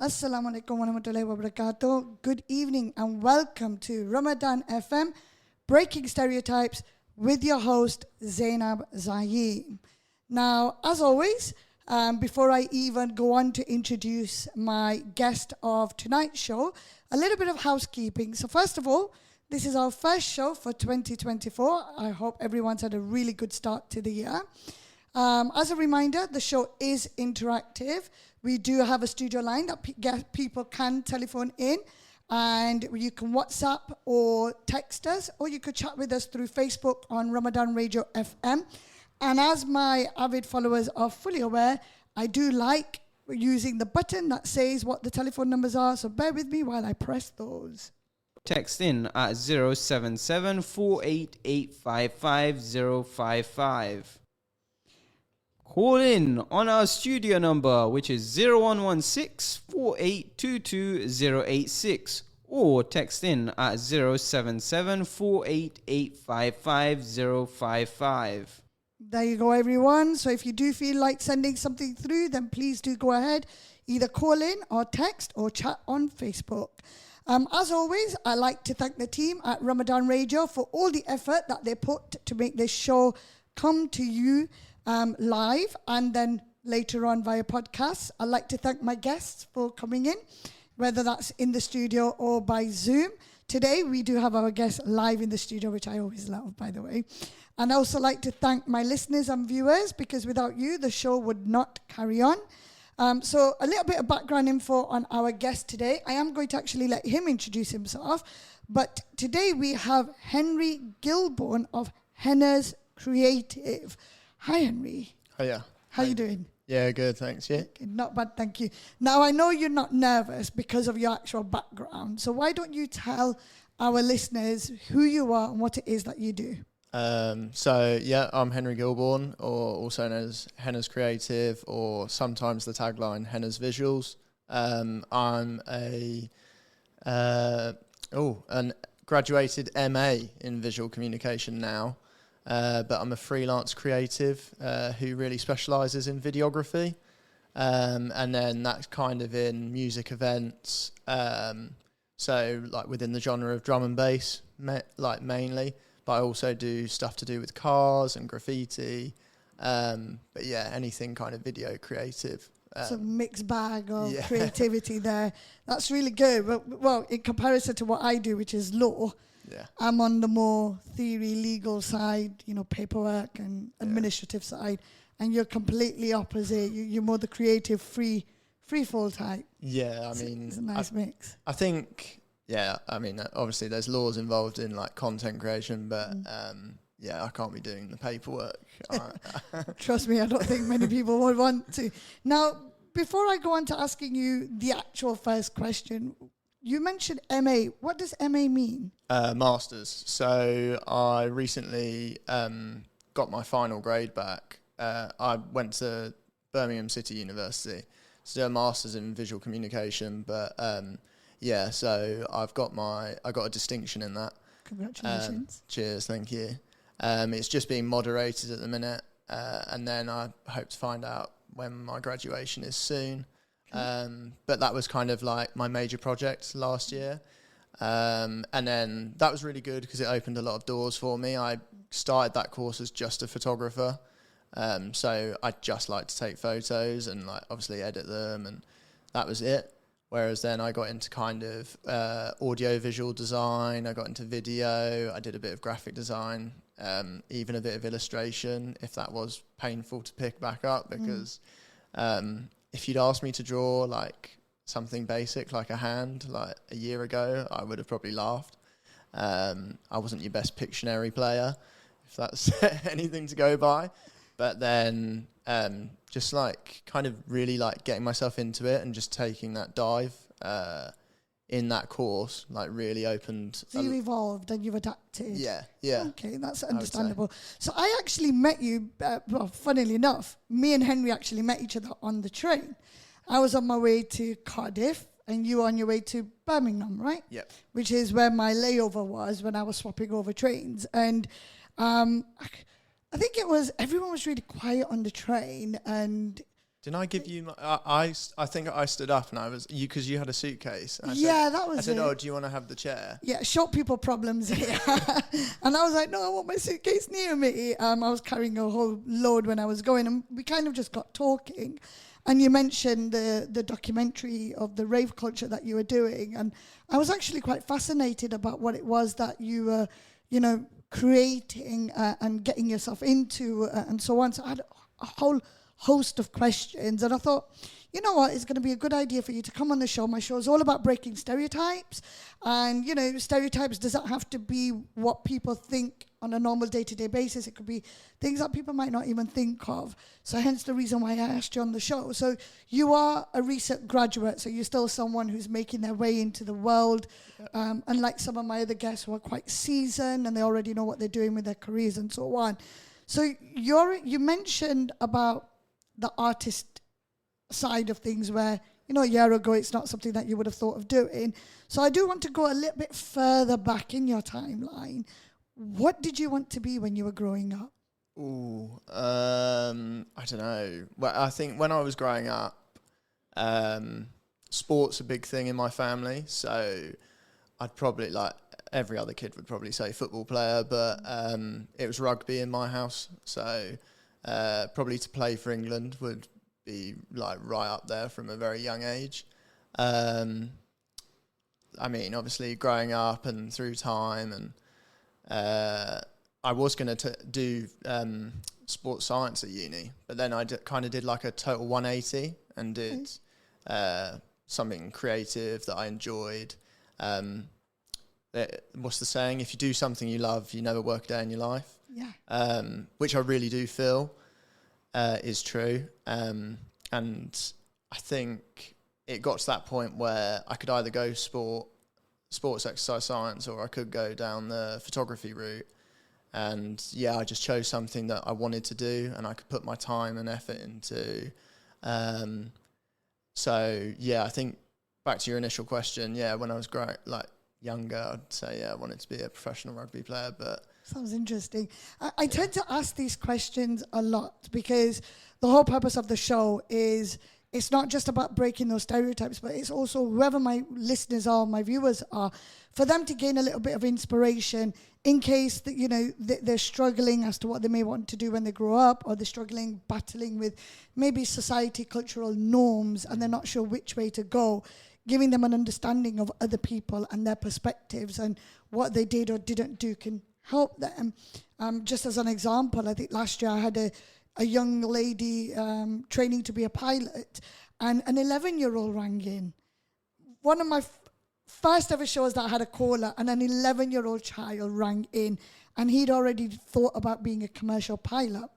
Assalamu alaikum wa rahmatullahi wa barakatuh. Good evening and welcome to Ramadan FM, Breaking Stereotypes with your host, Zainab Zaeem. Now, as always, before I even go on to introduce my guest of tonight's show, a little bit of housekeeping. So first of all, this is our first show for 2024. I hope everyone's had a really good start to the year. As a reminder, the show is interactive. We do have a studio line that people can telephone in, and you can WhatsApp or text us, or you could chat with us through Facebook on Ramadan Radio FM. And as my avid followers are fully aware, I do like using the button that says what the telephone numbers are, so bear with me while I press those. Text in at 077 488 Call in on our studio number, which is 0116 4822 086, or text in at 077 488 There you go, everyone. So if you do feel like sending something through, then please do go ahead. Either call in or text or chat on Facebook. As always, I like to thank the team at Ramadan Radio for all the effort that they put to make this show come to you live and then later on via podcasts. I'd like to thank my guests for coming in, whether that's in the studio or by Zoom. Today, we do have our guests live in the studio, which I always love, by the way. And I also like to thank my listeners and viewers, because without you, the show would not carry on. So a little bit of background info on our guest today. I am going to actually let him introduce himself. But today we have Henry Gillborn of Henna's Creative. Hi, Henry. Hiya. How you doing? Yeah, good, thanks. Yeah. Okay, not bad, thank you. Now, I know you're not nervous because of your actual background. So why don't you tell our listeners who you are and what it is that you do? I'm Henry Gillborn, or also known as Henna's Creative, or sometimes the tagline Henna's Visuals. I'm an graduated MA in visual communication now, but I'm a freelance creative who really specialises in videography, and then that's kind of in music events. So like within the genre of drum and bass, mainly. But I also do stuff to do with cars and graffiti. But yeah, anything kind of video creative. It's a mixed bag of creativity there. That's really good. Well, in comparison to what I do, which is law, I'm on the more theory, legal side, paperwork and administrative side. And you're completely opposite. You're more the creative, free fall type. Yeah, I mean... It's a nice mix. I think... Yeah, I mean, obviously there's laws involved in like content creation, but I can't be doing the paperwork. Trust me, I don't think many people would want to. Now, before I go on to asking you the actual first question, you mentioned MA. What does MA mean? Masters. So I recently got my final grade back. I went to Birmingham City University to do a master's in visual communication, but... so I got a distinction in that. Congratulations. Cheers, thank you. It's just being moderated at the minute, and then I hope to find out when my graduation is soon. But that was kind of like my major project last year. And then that was really good because it opened a lot of doors for me. I started that course as just a photographer. So I just like to take photos and like obviously edit them, and that was it. Whereas then I got into kind of audio-visual design, I got into video, I did a bit of graphic design, even a bit of illustration, if that was painful to pick back up, because if you'd asked me to draw like something basic, like a hand, like a year ago, I would have probably laughed. I wasn't your best Pictionary player, if that's anything to go by. But then just like kind of really like getting myself into it and just taking that dive in that course, like really opened. So you evolved and you've adapted. Yeah. Okay, that's understandable. So I actually met you, funnily enough, me and Henry actually met each other on the train. I was on my way to Cardiff and you were on your way to Birmingham, right? Yep. Which is where my layover was when I was swapping over trains. And I think everyone was really quiet on the train, and Didn't I give you? I think I stood up and I was you because you had a suitcase. And That was I said, it. "Oh, do you want to have the chair?" Yeah, short people problems here. And I was like, no, I want my suitcase near me. I was carrying a whole load when I was going, and we kind of just got talking. And you mentioned the documentary of the rave culture that you were doing, and I was actually quite fascinated about what it was that you were, creating and getting yourself into and so on. So I had a whole host of questions, and I thought, you know what, it's going to be a good idea for you to come on the show. My show is all about breaking stereotypes, and stereotypes doesn't have to be what people think on a normal day-to-day basis. It could be things that people might not even think of. So hence the reason why I asked you on the show. So you are a recent graduate, so you're still someone who's making their way into the world, unlike some of my other guests who are quite seasoned and they already know what they're doing with their careers and so on. So you mentioned about the artist side of things where, a year ago it's not something that you would have thought of doing. So I do want to go a little bit further back in your timeline. What did you want to be when you were growing up? I don't know. Well, I think when I was growing up, sport's a big thing in my family. So I'd probably, like every other kid would probably say football player, but it was rugby in my house. So probably to play for England would be like right up there from a very young age. I mean, obviously growing up and through time, and I was going to do sports science at uni, but then I kind of did like a total 180 and did something creative that I enjoyed. What's the saying? If you do something you love, you never work a day in your life. Yeah. Which I really do feel is true. And I think it got to that point where I could either go sports, exercise science, or I could go down the photography route. And I just chose something that I wanted to do and I could put my time and effort into. I think back to your initial question, when I was younger, I'd say I wanted to be a professional rugby player. But sounds interesting. I tend to ask these questions a lot because the whole purpose of the show is it's not just about breaking those stereotypes, but it's also whoever my listeners are, my viewers are, for them to gain a little bit of inspiration in case that they're struggling as to what they may want to do when they grow up, or they're struggling, battling with maybe society, cultural norms, and they're not sure which way to go. Giving them an understanding of other people and their perspectives and what they did or didn't do can help them. Just as an example, I think last year I had a young lady training to be a pilot, and an 11-year-old rang in. One of my first ever shows that I had a caller, and an 11-year-old child rang in, and he'd already thought about being a commercial pilot.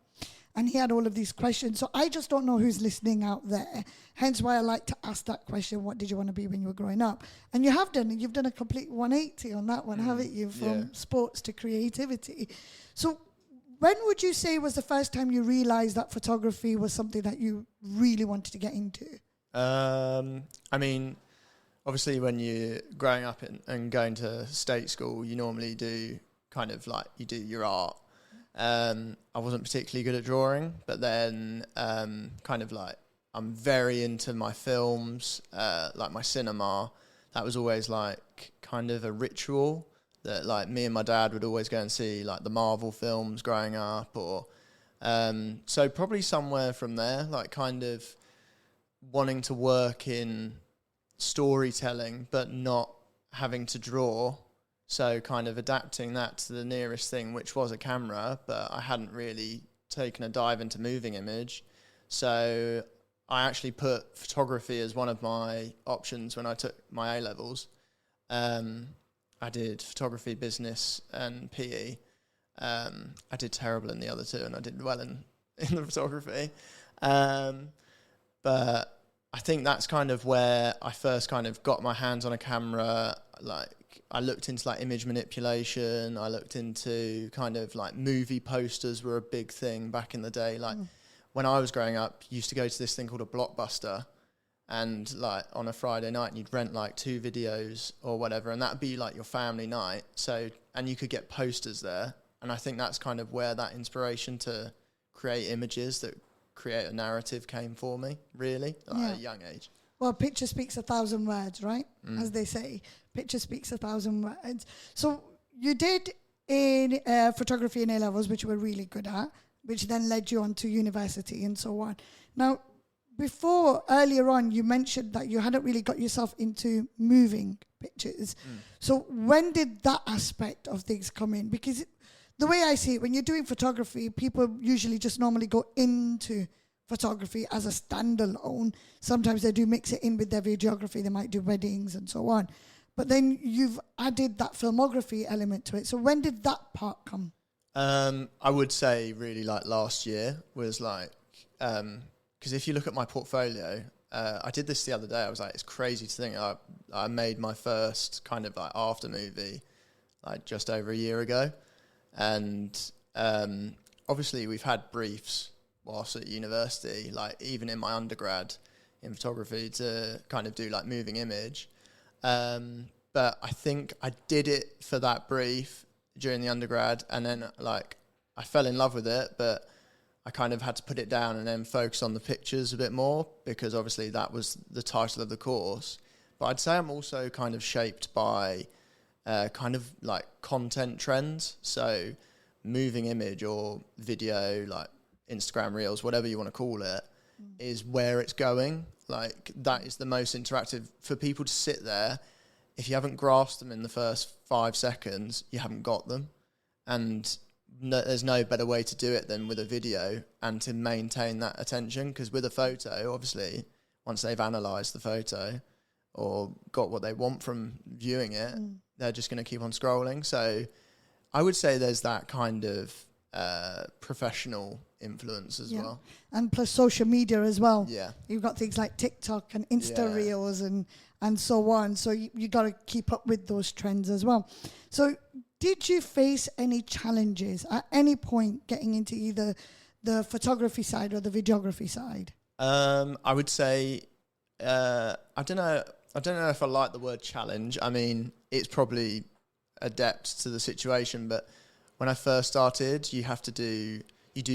And he had all of these questions. So I just don't know who's listening out there. Hence why I like to ask that question, what did you want to be when you were growing up? And you've done a complete 180 on that one, haven't you? From sports to creativity. So when would you say was the first time you realized that photography was something that you really wanted to get into? I mean, obviously when you're growing up and going to state school, you normally do kind of like, you do your art. I wasn't particularly good at drawing, but then kind of like I'm very into my films, like my cinema. That was always like kind of a ritual that like me and my dad would always go and see like the Marvel films growing up, or so probably somewhere from there, like kind of wanting to work in storytelling but not having to draw. So kind of adapting that to the nearest thing, which was a camera, but I hadn't really taken a dive into moving image. So I actually put photography as one of my options when I took my A-levels. I did photography, business, and PE. I did terrible in the other two, and I did well in the photography. But I think that's kind of where I first kind of got my hands on a camera. Like, I looked into like image manipulation. I looked into kind of like movie posters were a big thing back in the day. Like when I was growing up, you used to go to this thing called a Blockbuster, and like on a Friday night, and you'd rent like 2 videos or whatever, and that'd be like your family night. So, and you could get posters there. And I think that's kind of where that inspiration to create images that create a narrative came for me, really, at a young age. Well, picture speaks 1,000 words, right? As they say, picture speaks 1,000 words. So you did in photography in A-levels, which you were really good at, which then led you on to university and so on. Now, earlier on, you mentioned that you hadn't really got yourself into moving pictures. So when did that aspect of things come in? Because the way I see it, when you're doing photography, people usually just normally go into photography as a standalone. Sometimes they do mix it in with their videography. They might do weddings and so on. But then you've added that filmography element to it. So when did that part come? I would say really like last year was like, because if you look at my portfolio, I did this the other day. I was like, it's crazy to think I made my first kind of like after movie like just over a year ago. And obviously we've had briefs whilst at university, like even in my undergrad in photography to kind of do like moving image. But I think I did it for that brief during the undergrad, and then like I fell in love with it, but I kind of had to put it down and then focus on the pictures a bit more, because obviously that was the title of the course. But I'd say I'm also kind of shaped by kind of like content trends. So moving image or video, like Instagram Reels, whatever you want to call it, is where it's going. Like that is the most interactive for people to sit there. If you haven't grasped them in the first 5 seconds, you haven't got them. And there's no better way to do it than with a video and to maintain that attention. Because with a photo, obviously, once they've analysed the photo or got what they want from viewing it, they're just going to keep on scrolling. So I would say there's that kind of professional influence as well. And plus social media as well. Yeah. You've got things like TikTok and Insta Reels and so on. So you got to keep up with those trends as well. So did you face any challenges at any point getting into either the photography side or the videography side? I would say, I don't know if I like the word challenge. I mean, it's probably adept to the situation, but when I first started, you do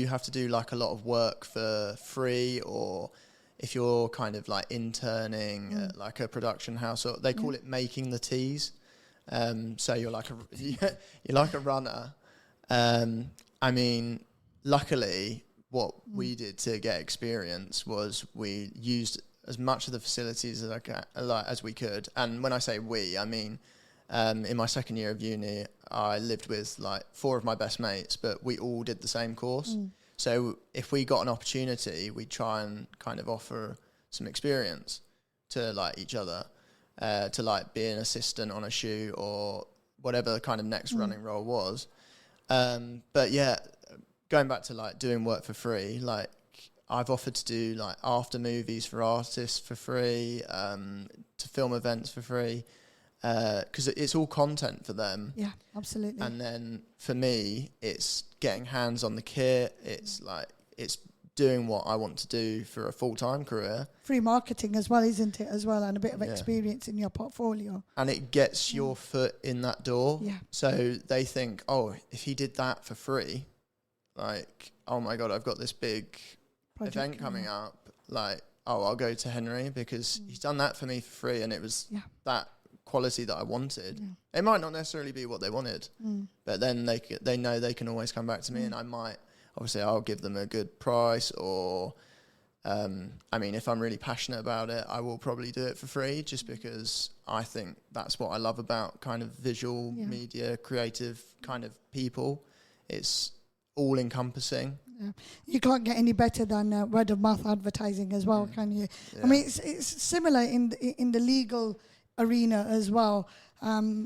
have to do like a lot of work for free, or if you're kind of like interning at like a production house, or they call it making the teas. So you're like a runner. I mean, luckily, what we did to get experience was we used as much of the facilities as we could. And when I say we, I mean in my second year of uni, I lived with like 4 of my best mates, but we all did the same course. So if we got an opportunity, we'd try and kind of offer some experience to like each other, to like be an assistant on a shoot or whatever the kind of next running role was. But yeah, going back to like doing work for free, like I've offered to do like after movies for artists for free, to film events for free, because it's all content for them. Yeah, absolutely. And then for me, it's getting hands on the kit. It's like, it's doing what I want to do for a full-time career. Free marketing as well, isn't it, as well, and a bit of experience in your portfolio. And it gets your foot in that door. Yeah. So they think, oh, if he did that for free, like, oh my God, I've got this big event coming up. Like, oh, I'll go to Henry because he's done that for me for free, and it was that quality that I wanted. It might not necessarily be what they wanted, but then they know they can always come back to me, and I might, obviously I'll give them a good price, or I mean, if I'm really passionate about it, I will probably do it for free, just because I think that's what I love about kind of visual media, creative kind of people. It's all encompassing. You can't get any better than word of mouth advertising as well, can you? I mean, it's similar in the legal arena as well.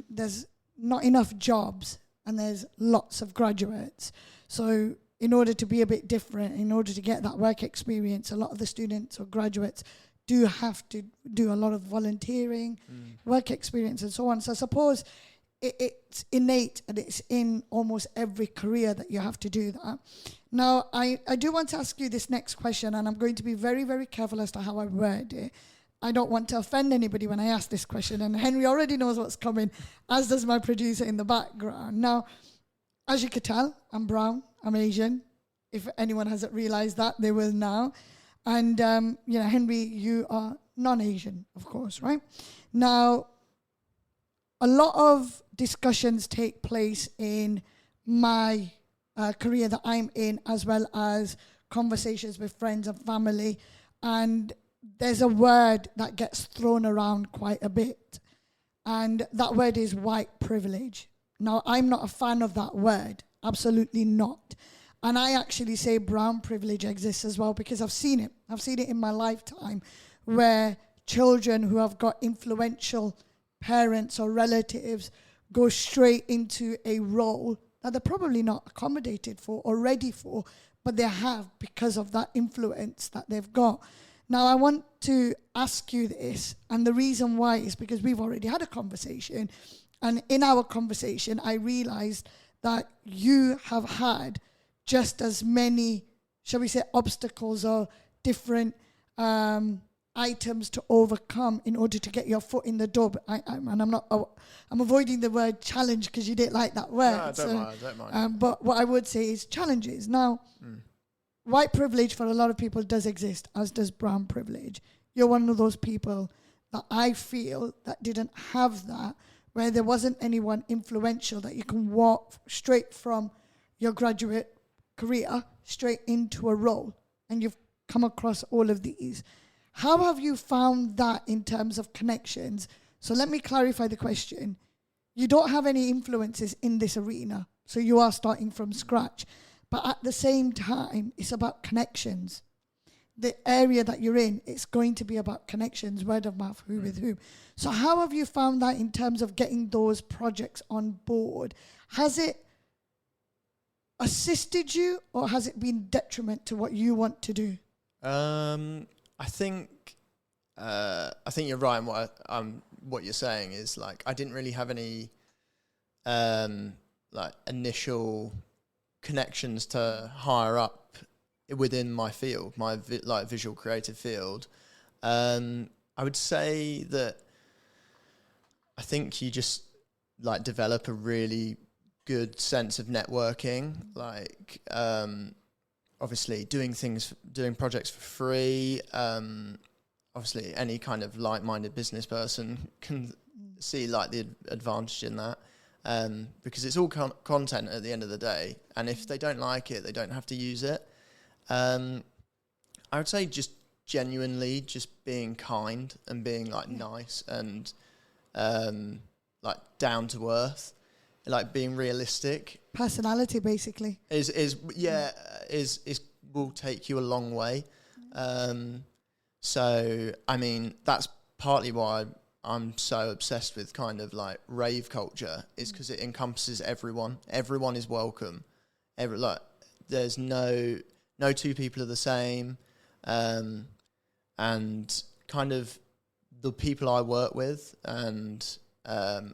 There's not enough jobs and there's lots of graduates. So in order to be a bit different, in order to get that work experience, a lot of the students or graduates do have to do a lot of volunteering, work experience and so on. So I suppose it's innate and it's in almost every career that you have to do that. Now, I do want to ask you this next question, and I'm going to be very, very careful as to how I word it. I don't want to offend anybody when I ask this question, and Henry already knows what's coming, as does my producer in the background. Now, as you could tell, I'm brown, I'm Asian. If anyone hasn't realized that, they will now. And, Henry, you are non-Asian, of course, right? Now, a lot of discussions take place in my career that I'm in, as well as conversations with friends and family. And there's a word that gets thrown around quite a bit. And that word is white privilege. Now, I'm not a fan of that word. Absolutely not. And I actually say brown privilege exists as well, because I've seen it. I've seen it in my lifetime where children who have got influential parents or relatives go straight into a role that they're probably not accommodated for or ready for, but they have because of that influence that they've got. Now, I want to ask you this, and the reason why is because we've already had a conversation, and in our conversation, I realized that you have had just as many, shall we say, obstacles or different items to overcome in order to get your foot in the door. I'm avoiding the word challenge because you didn't like that word. No, don't mind. But what I would say is challenges. Now, white privilege for a lot of people does exist, as does brown privilege. You're one of those people that I feel that didn't have that, where there wasn't anyone influential that you can walk straight from your graduate career straight into a role, and you've come across all of these. How have you found that in terms of connections? So let me clarify the question. You don't have any influences in this arena, so you are starting from scratch. But at the same time, it's about connections. The area that you're in, it's going to be about connections, word of mouth, who with whom. So how have you found that in terms of getting those projects on board? Has it assisted you, or has it been detriment to what you want to do? I think you're right in what you're saying is, like, I didn't really have any initial connections to higher up within my field, my visual creative field. I would say that I think you just develop a really good sense of networking, obviously doing projects for free. Obviously any kind of like-minded business person can see the advantage in that, because it's all content at the end of the day, and if they don't like it, they don't have to use it. I would say just genuinely just being kind and being nice and down to earth, being realistic. Personality, basically. Is will take you a long way. So I mean, that's partly why I'm so obsessed with kind of rave culture, is because it encompasses everyone. Everyone is welcome. There's no two people are the same, and kind of the people I work with and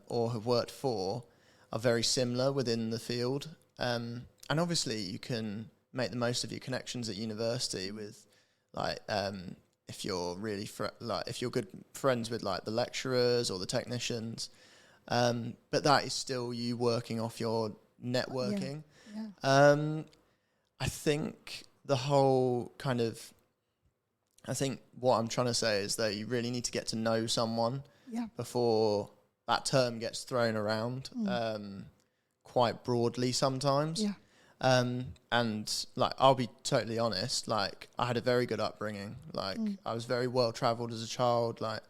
or have worked for are very similar within the field. And obviously you can make the most of your connections at university with if you're really if you're good friends with the lecturers or the technicians, but that is still you working off your networking. Yeah. I think the whole I think what I'm trying to say is that you really need to get to know someone before that term gets thrown around quite broadly sometimes. Yeah. And I'll be totally honest, I had a very good upbringing. I was very well traveled as a child, but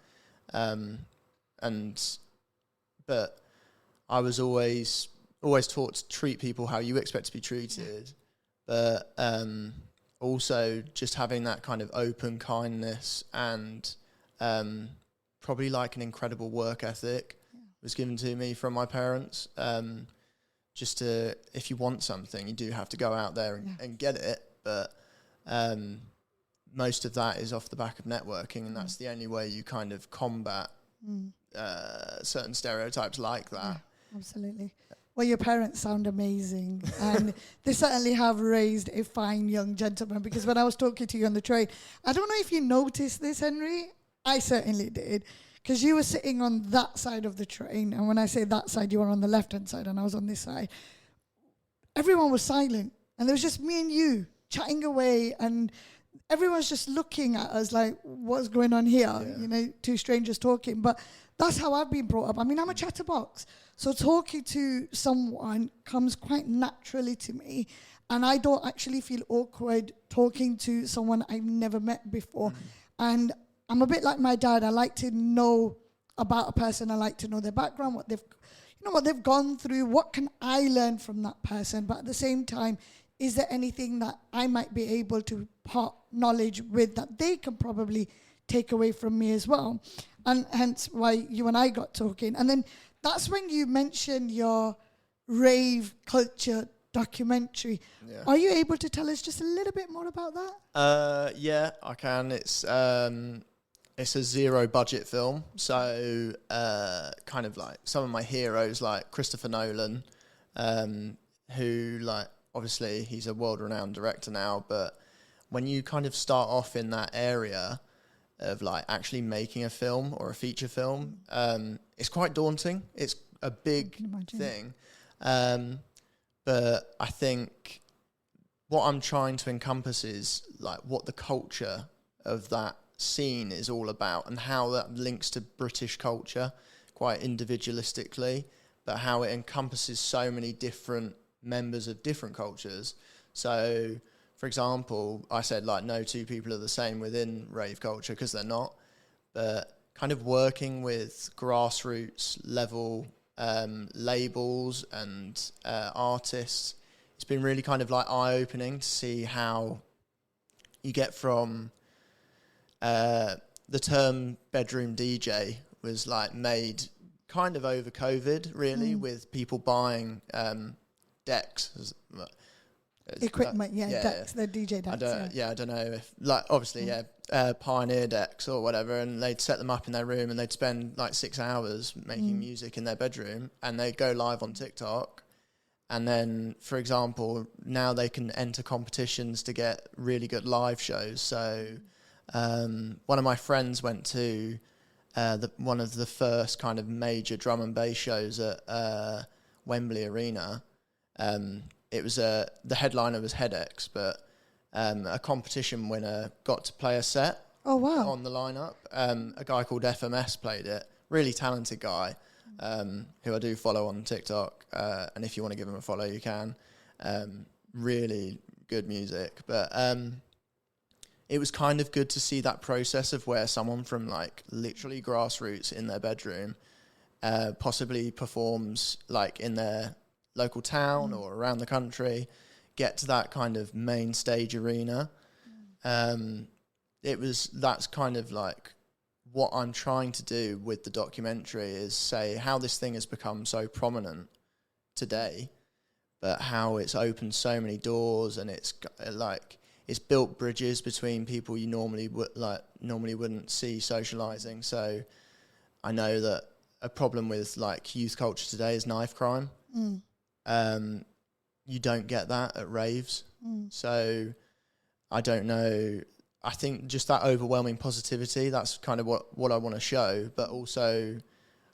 I was always taught to treat people how you expect to be treated. But also just having that kind of open kindness and probably an incredible work ethic was given to me from my parents. Just to, if you want something, you do have to go out there and get it. But most of that is off the back of networking, and that's the only way you kind of combat certain stereotypes like that. Yeah, absolutely. Well, your parents sound amazing, and they certainly have raised a fine young gentleman, because when I was talking to you on the train, I don't know if you noticed this, Henry. I certainly did. Because you were sitting on that side of the train, and when I say that side, you were on the left-hand side, and I was on this side. Everyone was silent, and there was just me and you chatting away, and everyone's just looking at us like, what's going on here? You know, two strangers talking. But that's how I've been brought up. I mean, I'm a chatterbox. So talking to someone comes quite naturally to me. And I don't actually feel awkward talking to someone I've never met before. And I'm a bit like my dad. I like to know about a person. I like to know their background, what they've gone through. What can I learn from that person? But at the same time, is there anything that I might be able to part knowledge with that they can probably take away from me as well? And hence why you and I got talking. And then that's when you mentioned your rave culture documentary. Yeah. Are you able to tell us just a little bit more about that? Yeah, I can. It's a zero budget film, so kind of like some of my heroes, like Christopher Nolan, who, like, obviously he's a world-renowned director now, but when you kind of start off in that area of like actually making a film or a feature film, it's quite daunting. It's a big thing. But I think what I'm trying to encompass is like what the culture of that scene is all about and how that links to British culture quite individualistically, but how it encompasses so many different members of different cultures. So, for example, I said like no two people are the same within rave culture, because they're not, but kind of working with grassroots level labels and artists, it's been really kind of like eye-opening to see how you get from the term bedroom DJ was like made kind of over COVID, really, with people buying decks. Equipment, decks, the DJ decks. I don't know if, like, obviously, Pioneer decks or whatever, and they'd set them up in their room and they'd spend like 6 hours making music in their bedroom, and they'd go live on TikTok. And then, for example, now they can enter competitions to get really good live shows. So one of my friends went to one of the first kind of major drum and bass shows at Wembley Arena. It was the headliner was HeadX, but a competition winner got to play a set. Oh wow! On the lineup, a guy called FMS played it. Really talented guy, who I do follow on TikTok. And if you want to give him a follow, you can. Really good music, but it was kind of good to see that process of where someone from like literally grassroots in their bedroom possibly performs like in their local town or around the country, get to that kind of main stage arena. That's kind of like what I'm trying to do with the documentary, is say how this thing has become so prominent today, but how it's opened so many doors, and it's like it's built bridges between people you normally wouldn't see socializing. So I know that a problem with like youth culture today is knife crime. You don't get that at raves. So I don't know. I think just that overwhelming positivity, that's kind of what I want to show. But also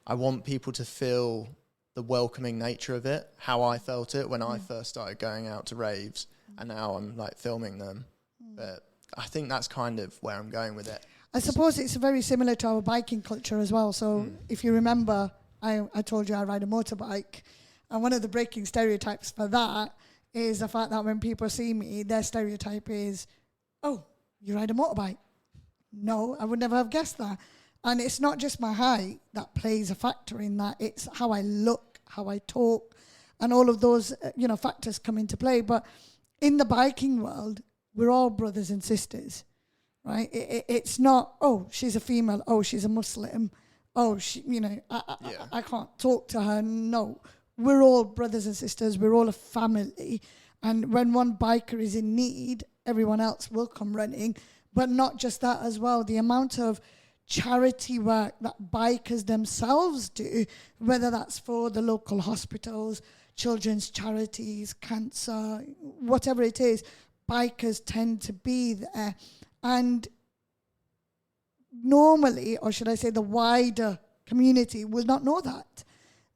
I want people to feel the welcoming nature of it, how I felt it when I first started going out to raves, and now I'm like filming them. But I think that's kind of where I'm going with it. I suppose it's very similar to our biking culture as well. So if you remember, I told you I ride a motorbike. And one of the breaking stereotypes for that is the fact that when people see me, their stereotype is, oh, you ride a motorbike? No, I would never have guessed that. And it's not just my height that plays a factor in that. It's how I look, how I talk, and all of those factors come into play. But in the biking world, we're all brothers and sisters, right? It's not, oh, she's a female, oh, she's a Muslim, oh, I can't talk to her. No. We're all brothers and sisters. We're all a family. And when one biker is in need, everyone else will come running. But not just that as well. The amount of charity work that bikers themselves do, whether that's for the local hospitals, children's charities, cancer, whatever it is, bikers tend to be there. And normally, or should I say the wider community, will not know that.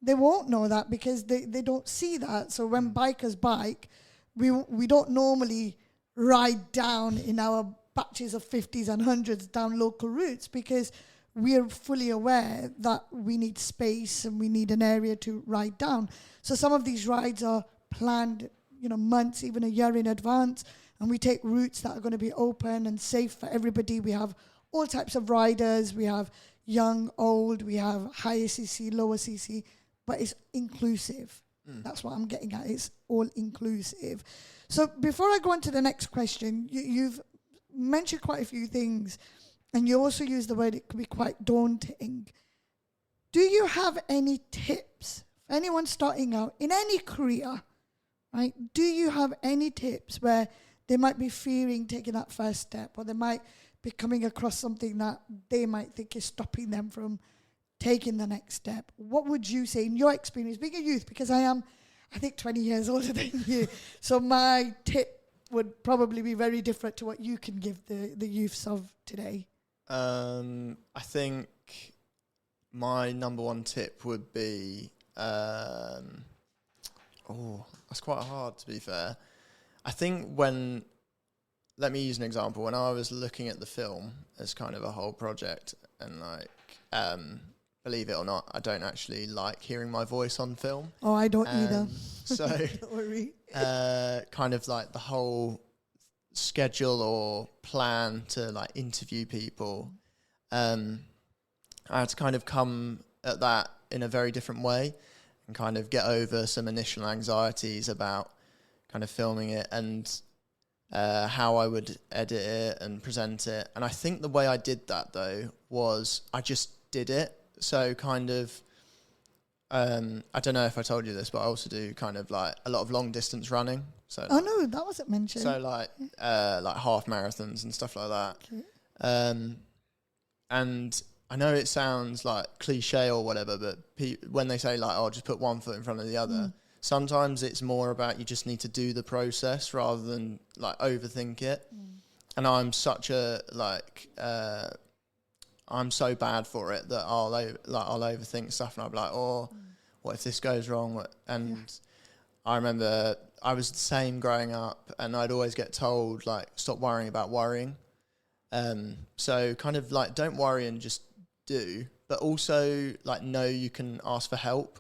They won't know that because they don't see that. So when bikers bike, we don't normally ride down in our batches of 50s and 100s down local routes, because we're fully aware that we need space and we need an area to ride down. So some of these rides are planned, months, even a year in advance, and we take routes that are going to be open and safe for everybody. We have all types of riders. We have young, old, we have higher CC, lower CC, but it's inclusive. That's what I'm getting at. It's all inclusive. So before I go on to the next question, you've mentioned quite a few things, and you also use the word it could be quite daunting. Do you have any tips for anyone starting out in any career, right? Do you have any tips where they might be fearing taking that first step, or they might be coming across something that they might think is stopping them from taking the next step? What would you say in your experience, being a youth, because I think 20 years older than you, so my tip would probably be very different to what you can give the youths of today. I think my number one tip would be, that's quite hard, to be fair. I think let me use an example. When I was looking at the film as kind of a whole project, and believe it or not, I don't actually like hearing my voice on film. Oh, I don't either. So, don't worry. kind of like the whole schedule or plan to like interview people, I had to kind of come at that in a very different way and kind of get over some initial anxieties about kind of filming it and how I would edit it and present it. And I think the way I did that, though, was I just did it. So kind of, I don't know if I told you this, but I also do kind of like a lot of long distance running. So no, that wasn't mentioned. So like half marathons and stuff like that. Okay. And I know it sounds like cliche or whatever, but when they say like, "Oh, just put one foot in front of the other," sometimes it's more about you just need to do the process rather than like overthink it. And I'm such a I'm so bad for it that I'll overthink stuff, and I'll be like, "Oh, what if this goes wrong?" And I remember I was the same growing up, and I'd always get told like, "Stop worrying about worrying." So kind of like, don't worry and just do, but also like know you can ask for help.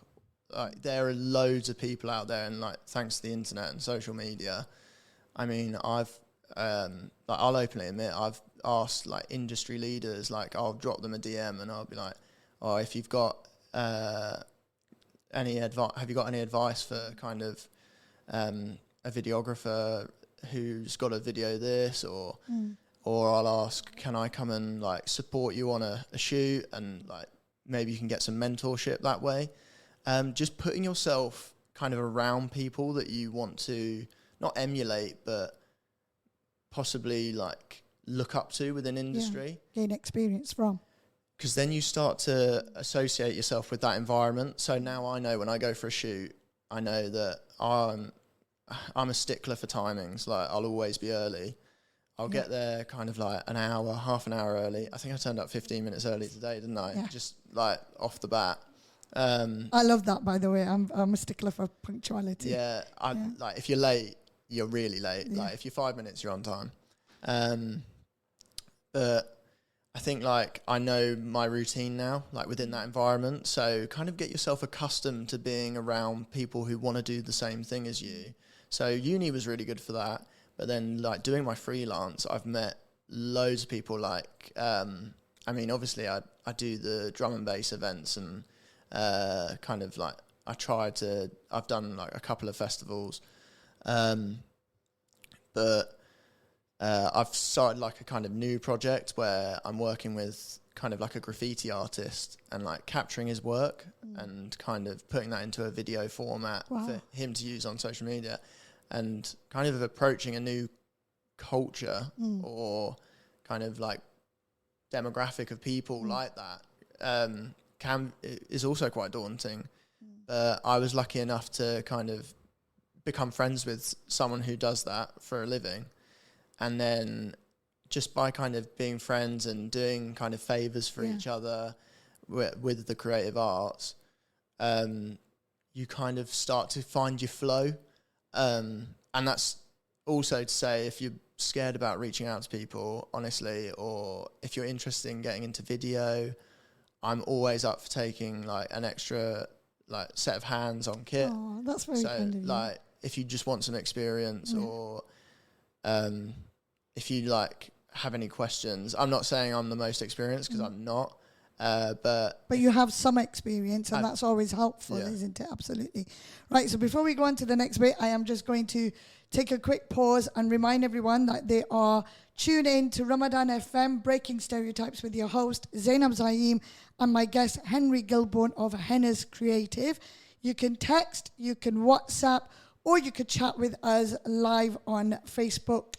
Like there are loads of people out there, and like thanks to the internet and social media, I mean, I've I'll openly admit I've asked like industry leaders, like I'll drop them a DM and I'll be like, "Oh, if you've got any advice, have you got any advice for kind of a videographer who's got a video this or I'll ask, can I come and like support you on a shoot, and like maybe you can get some mentorship that way." Just putting yourself kind of around people that you want to not emulate, but possibly like look up to within industry. Gain experience from. Because then you start to associate yourself with that environment. So now I know when I go for a shoot, I know that I'm a stickler for timings. Like I'll always be early. I'll get there kind of like an hour, half an hour early. I think I turned up 15 minutes early today, didn't I? Yeah. Just like off the bat. I love that, by the way. I'm a stickler for punctuality. Yeah, like if you're late, you're really late. Yeah. Like if you're 5 minutes, you're on time. But I think like I know my routine now, like within that environment. So kind of get yourself accustomed to being around people who want to do the same thing as you. So uni was really good for that. But then like doing my freelance, I've met loads of people like, I mean, obviously I do the drum and bass events and kind of like I've done like a couple of festivals. But I've started like a kind of new project where I'm working with kind of like a graffiti artist and like capturing his work and kind of putting that into a video format for him to use on social media, and kind of approaching a new culture or kind of like demographic of people like that is also quite daunting. But I was lucky enough to kind of become friends with someone who does that for a living. And then just by kind of being friends and doing kind of favors for each other with the creative arts, you kind of start to find your flow. And that's also to say, if you're scared about reaching out to people, honestly, or if you're interested in getting into video, I'm always up for taking like an extra like set of hands on kit. Oh, that's very so kind of you. like if you just want some experience, or if you like have any questions, I'm not saying I'm the most experienced, because I'm not, but you have some experience, and that's always helpful, yeah. isn't it? Absolutely. Right, so before we go on to the next bit, I am just going to take a quick pause and remind everyone that they are tuned in to Ramadan FM, Breaking Stereotypes, with your host, Zainab Zaeem, and my guest, Henry Gillborn of Henna's Creative. You can text, you can WhatsApp, or you could chat with us live on Facebook.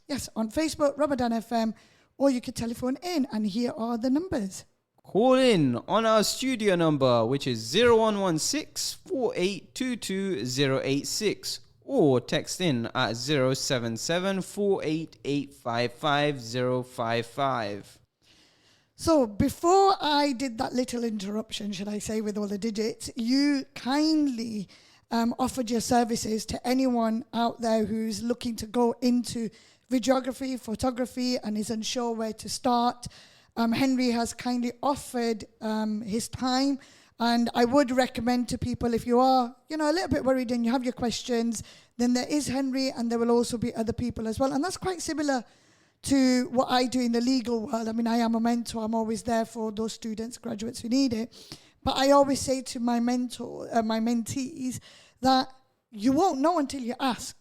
Yes, on Facebook, Ramadan FM, or you could telephone in, and here are the numbers. Call in on our studio number, which is 0116 4822 086, or text in at 077 488 055. So before I did that little interruption, should I say, with all the digits, you kindly offered your services to anyone out there who's looking to go into videography, photography, and is unsure where to start. Henry has kindly offered his time, and I would recommend to people, if you are, a little bit worried and you have your questions, then there is Henry, and there will also be other people as well. And that's quite similar to what I do in the legal world. I mean, I am a mentor. I'm always there for those students, graduates who need it. But I always say to my mentees, that you won't know until you ask.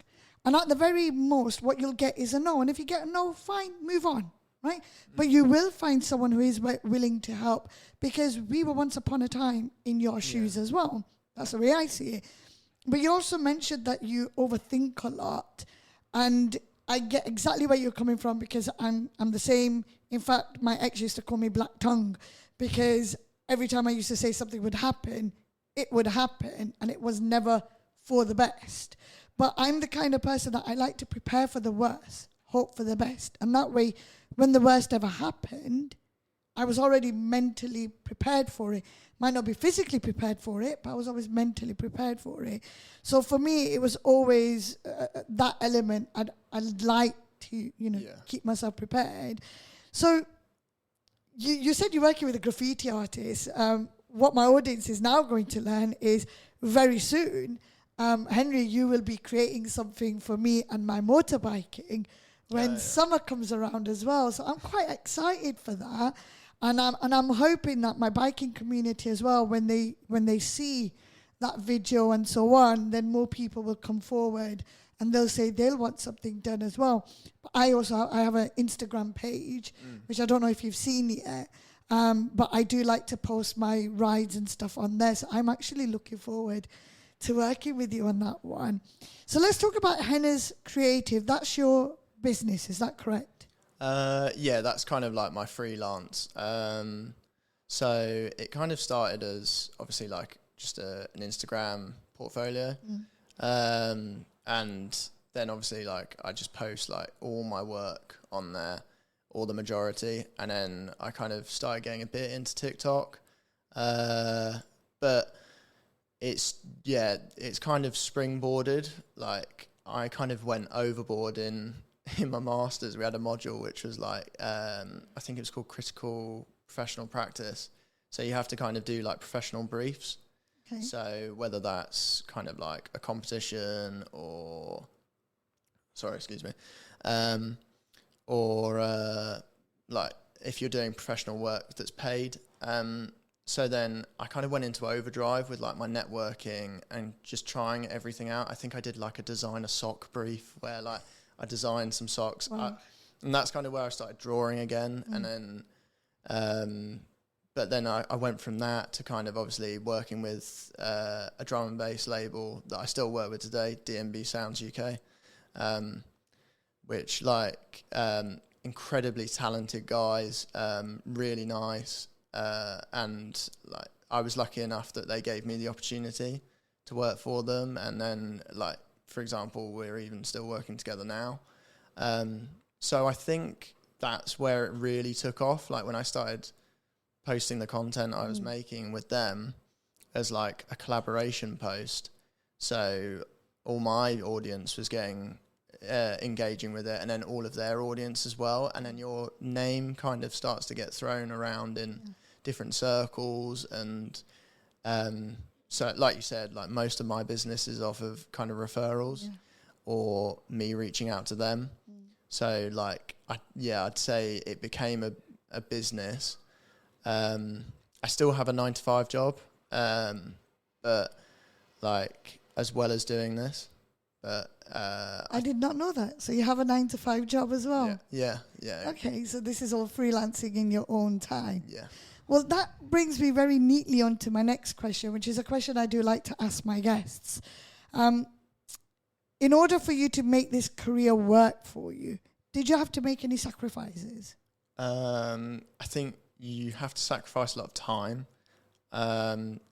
And at the very most, what you'll get is a no. And if you get a no, fine, move on, right? But you will find someone who is willing to help, because we were once upon a time in your shoes as well. That's the way I see it. But you also mentioned that you overthink a lot. And I get exactly where you're coming from, because I'm the same. In fact, my ex used to call me Black Tongue, because every time I used to say something would happen, it would happen, and it was never for the best. But I'm the kind of person that I like to prepare for the worst, hope for the best. And that way, when the worst ever happened, I was already mentally prepared for it. Might not be physically prepared for it, but I was always mentally prepared for it. So for me, it was always that element. I'd like to, keep myself prepared. So you said you're working with a graffiti artist. What my audience is now going to learn is very soon, Henry, you will be creating something for me and my motorbiking when summer comes around as well. So I'm quite excited for that. And I'm hoping that my biking community as well, when they see that video and so on, then more people will come forward and they'll say they'll want something done as well. But I have an Instagram page, which I don't know if you've seen yet, but I do like to post my rides and stuff on there. So I'm actually looking forward to working with you on that one. So let's talk about Henna's Creative. That's your business, is that correct? Yeah, that's kind of like my freelance. So it kind of started as obviously like just an Instagram portfolio. And then obviously like I just post like all my work on there, or the majority. And then I kind of started getting a bit into TikTok. But it's kind of springboarded. Like I kind of went overboard in my masters. We had a module which was like I think it was called critical professional practice. So you have to kind of do like professional briefs. Okay. So whether that's kind of like a competition or like if you're doing professional work that's paid. So then I kind of went into overdrive with like my networking and just trying everything out. I think I did like a design a sock brief where like I designed some socks. Wow. And that's kind of where I started drawing again. And then, but then I went from that to kind of obviously working with a drum and bass label that I still work with today, D&B Sounds UK, which like incredibly talented guys, really nice. And like I was lucky enough that they gave me the opportunity to work for them. And then like, for example, we're even still working together now. So I think that's where it really took off. Like when I started posting the content I was making with them as like a collaboration post. So all my audience was getting engaging with it, and then all of their audience as well, and then your name kind of starts to get thrown around in different circles, and so like you said, like most of my business is off of kind of referrals or me reaching out to them. So like I'd say it became a business. I still have a 9-to-5 job, but like as well as doing this. But I did not know that. So you have a 9-to-5 job as well? Yeah. Okay, so this is all freelancing in your own time. Yeah. Well, that brings me very neatly on to my next question, which is a question I do like to ask my guests. In order for you to make this career work for you, did you have to make any sacrifices? I think you have to sacrifice a lot of time.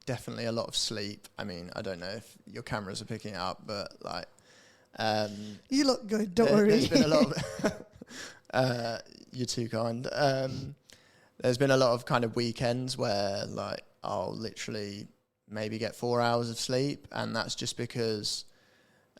Definitely a lot of sleep. I mean, I don't know if your cameras are picking it up, but like... you look good, don't worry. There's been a lot of... you're too kind. There's been a lot of kind of weekends where like I'll literally maybe get 4 hours of sleep, and that's just because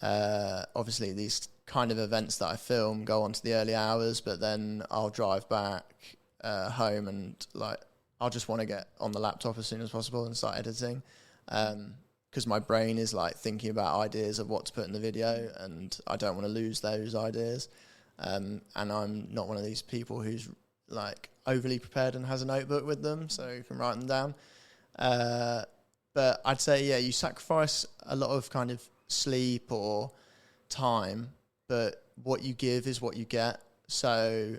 obviously these kind of events that I film go on to the early hours, but then I'll drive back home and like I'll just want to get on the laptop as soon as possible and start editing, because my brain is like thinking about ideas of what to put in the video, and I don't want to lose those ideas. And I'm not one of these people who's like overly prepared and has a notebook with them so you can write them down. But I'd say, you sacrifice a lot of kind of sleep or time, but what you give is what you get. So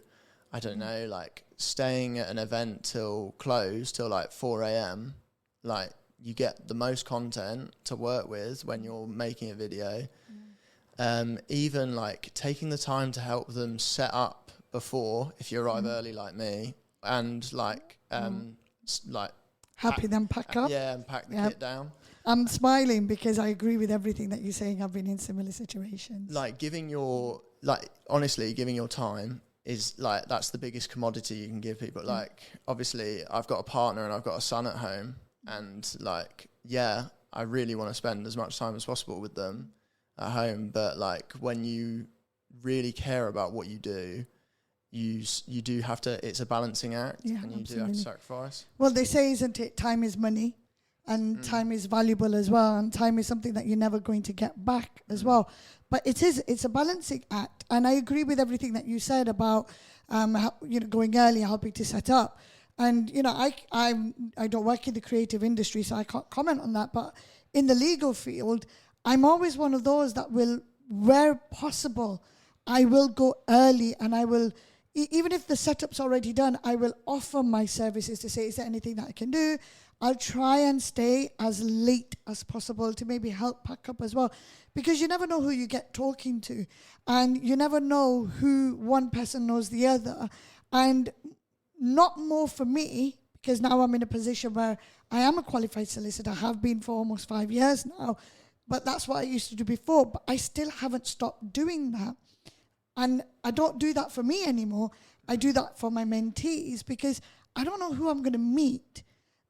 I don't know, like staying at an event till close, till like 4 a.m, like you get the most content to work with when you're making a video. Even like taking the time to help them set up before, if you arrive early like me, and like Happy them pack up. Yeah, and pack the kit down. I'm smiling because I agree with everything that you're saying. I've been in similar situations. Like honestly, giving your time is like, that's the biggest commodity you can give people. Like, obviously I've got a partner and I've got a son at home, and like, I really want to spend as much time as possible with them at home. But like, when you really care about what you do, you do have to, it's a balancing act, and you do have to sacrifice. Well, they say, isn't it, time is money, and time is valuable as well, and time is something that you're never going to get back as well. But it's a balancing act, and I agree with everything that you said about going early, helping to set up. And I don't work in the creative industry, so I can't comment on that. But in the legal field, I'm always one of those that will, where possible, I will go early, and I will, even if the setup's already done, I will offer my services to say, is there anything that I can do? I'll try and stay as late as possible to maybe help pack up as well, because you never know who you get talking to, and you never know who one person knows the other. And not more for me, because now I'm in a position where I am a qualified solicitor, have been for almost 5 years now, but that's what I used to do before, but I still haven't stopped doing that. And I don't do that for me anymore. I do that for my mentees, because I don't know who I'm going to meet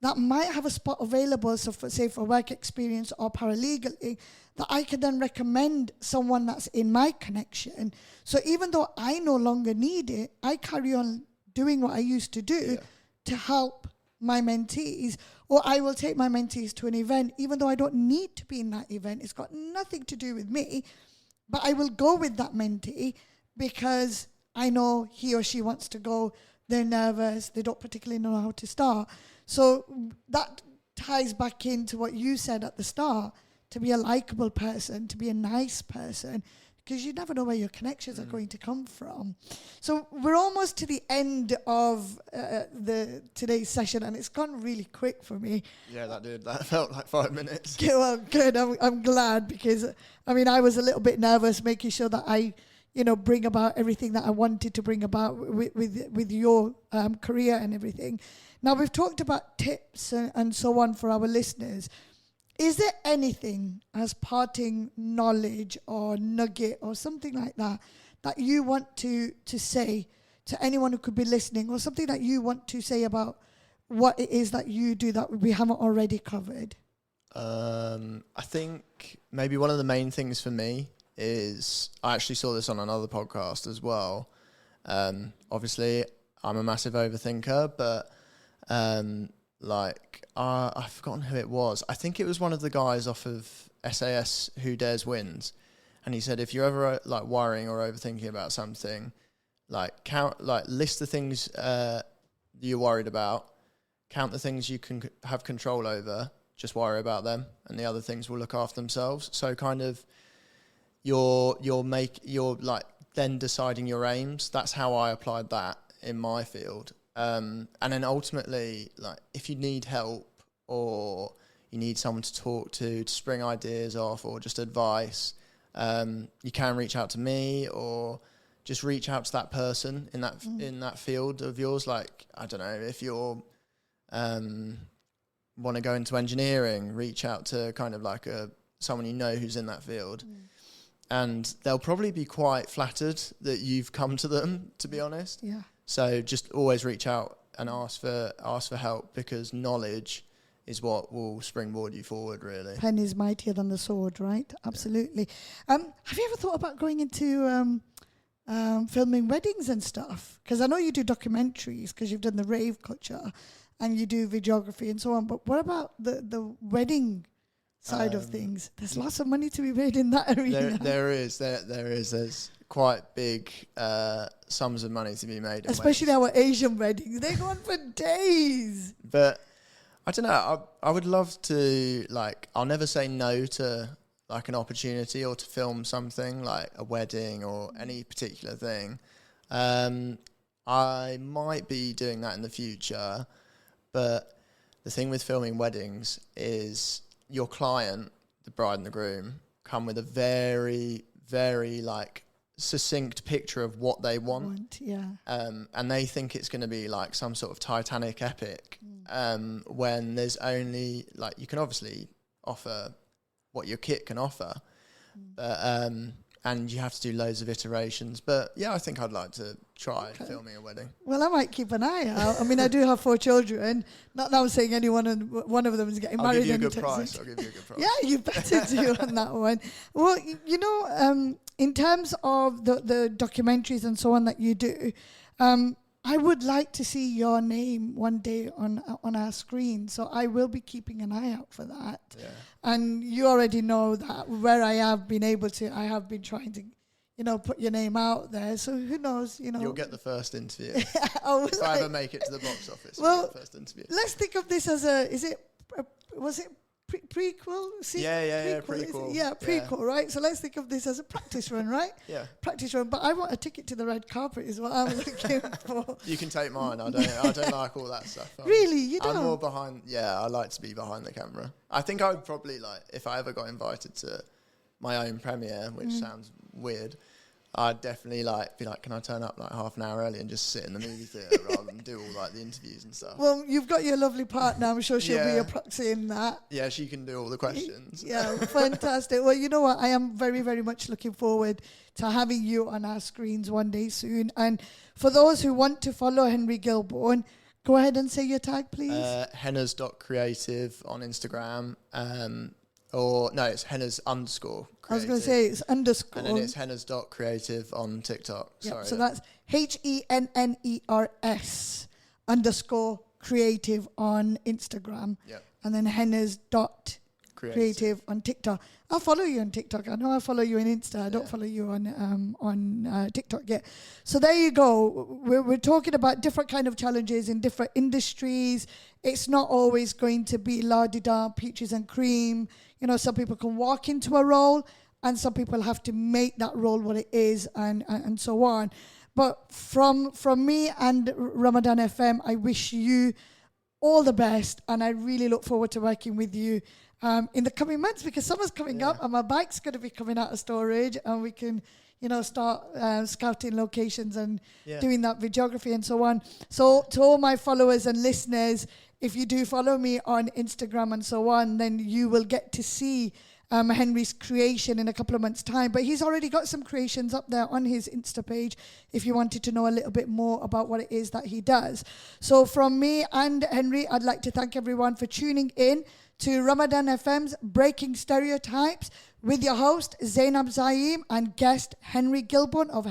that might have a spot available, so for work experience or paralegal, that I could then recommend someone that's in my connection. So even though I no longer need it, I carry on doing what I used to do to help my mentees, or I will take my mentees to an event, even though I don't need to be in that event. It's got nothing to do with me, but I will go with that mentee because I know he or she wants to go. They're nervous. They don't particularly know how to start. So that ties back into what you said at the start, to be a likable person, to be a nice person, because you never know where your connections are going to come from. So we're almost to the end of today's session, and it's gone really quick for me. Yeah, that felt like 5 minutes. Okay, well, good. I'm glad, because I was a little bit nervous, making sure that I bring about everything that I wanted to bring about with your career and everything. Now, we've talked about tips and so on for our listeners. Is there anything as parting knowledge or nugget or something like that that you want to say to anyone who could be listening, or something that you want to say about what it is that you do that we haven't already covered? I think maybe one of the main things for me is, I actually saw this on another podcast as well. Obviously, I'm a massive overthinker, but I've forgotten who it was. I think it was one of the guys off of SAS Who Dares Wins, and he said if you're ever like worrying or overthinking about something, list the things you're worried about, count the things you can have control over, just worry about them, and the other things will look after themselves. So kind of you're like then deciding your aims. That's how I applied that in my field. And then ultimately, like if you need help or you need someone to talk to spring ideas off or just advice, you can reach out to me or just reach out to that person in that field of yours. Like, I don't know, if you're want to go into engineering, reach out to kind of like someone you know who's in that field. And they'll probably be quite flattered that you've come to them, to be honest. Yeah. So just always reach out and ask for help, because knowledge is what will springboard you forward, really. Pen is mightier than the sword, right? Absolutely. Have you ever thought about going into filming weddings and stuff? Because I know you do documentaries because you've done the rave culture and you do videography and so on. But what about the wedding side of things? There's lots of money to be made in that arena. There is. There's quite big sums of money to be made. Especially our Asian weddings. They go on for days. But I don't know. I would love to, like, I'll never say no to like an opportunity or to film something like a wedding or any particular thing. I might be doing that in the future, but the thing with filming weddings is your client, the bride and the groom, come with a very, very like succinct picture of what they want. And they think it's going to be like some sort of Titanic epic, when there's only like, you can obviously offer what your kit can offer, but and you have to do loads of iterations. But yeah, I think I'd like to try filming a wedding. Well, I might keep an eye out. I mean, I do have 4 children. Not that I'm saying one of them is getting married. I'll give you a good price. Yeah, you better do on that one. Well, you know, in terms of the documentaries and so on that you do, I would like to see your name one day on our screen. So I will be keeping an eye out for that. Yeah. And you already know that where I have been trying to, you know, put your name out there. So who knows, you know. You'll get the first interview. If I ever make it to the box office, well, you'll get the first interview. Let's think of this as was it prequel? Prequel. Yeah, prequel, right? So let's think of this as a practice run, right? Yeah. Practice run. But I want a ticket to the red carpet is what I'm looking for. You can take mine. I don't like all that stuff. Really? You don't? I'm more behind. Yeah, I like to be behind the camera. I think I would probably like, if I ever got invited to my own premiere, which sounds weird, I'd definitely be like, can I turn up like half an hour early and just sit in the movie theatre rather than do all like the interviews and stuff? Well, you've got your lovely partner. I'm sure she'll be a proxy in that. Yeah, she can do all the questions. Yeah, fantastic. Well, you know what? I am very, very much looking forward to having you on our screens one day soon. And for those who want to follow Henry Gillborn, go ahead and say your tag, please. Hennas.creative on Instagram. Or no, it's hennas_creative. I was going to say it's underscore. And then it's hennas.creative on TikTok. Yep, Sorry. So that's HENNERS_creative on Instagram. Yep. And then hennas.creative on TikTok. I'll follow you on TikTok. I know I follow you on Insta. I don't follow you on TikTok yet. So there you go. We're talking about different kind of challenges in different industries. It's not always going to be la-di-da, peaches and cream. You know, some people can walk into a role and some people have to make that role what it is and so on. But from me and Ramadan FM, I wish you all the best, and I really look forward to working with you in the coming months, because summer's coming up and my bike's going to be coming out of storage, and we can, you know, start scouting locations and doing that videography and so on. So to all my followers and listeners, if you do follow me on Instagram and so on, then you will get to see Henry's creation in a couple of months' time. But he's already got some creations up there on his Insta page if you wanted to know a little bit more about what it is that he does. So from me and Henry, I'd like to thank everyone for tuning in to Ramadan FM's Breaking Stereotypes with your host, Zainab Zaeem, and guest Henry Gillborn of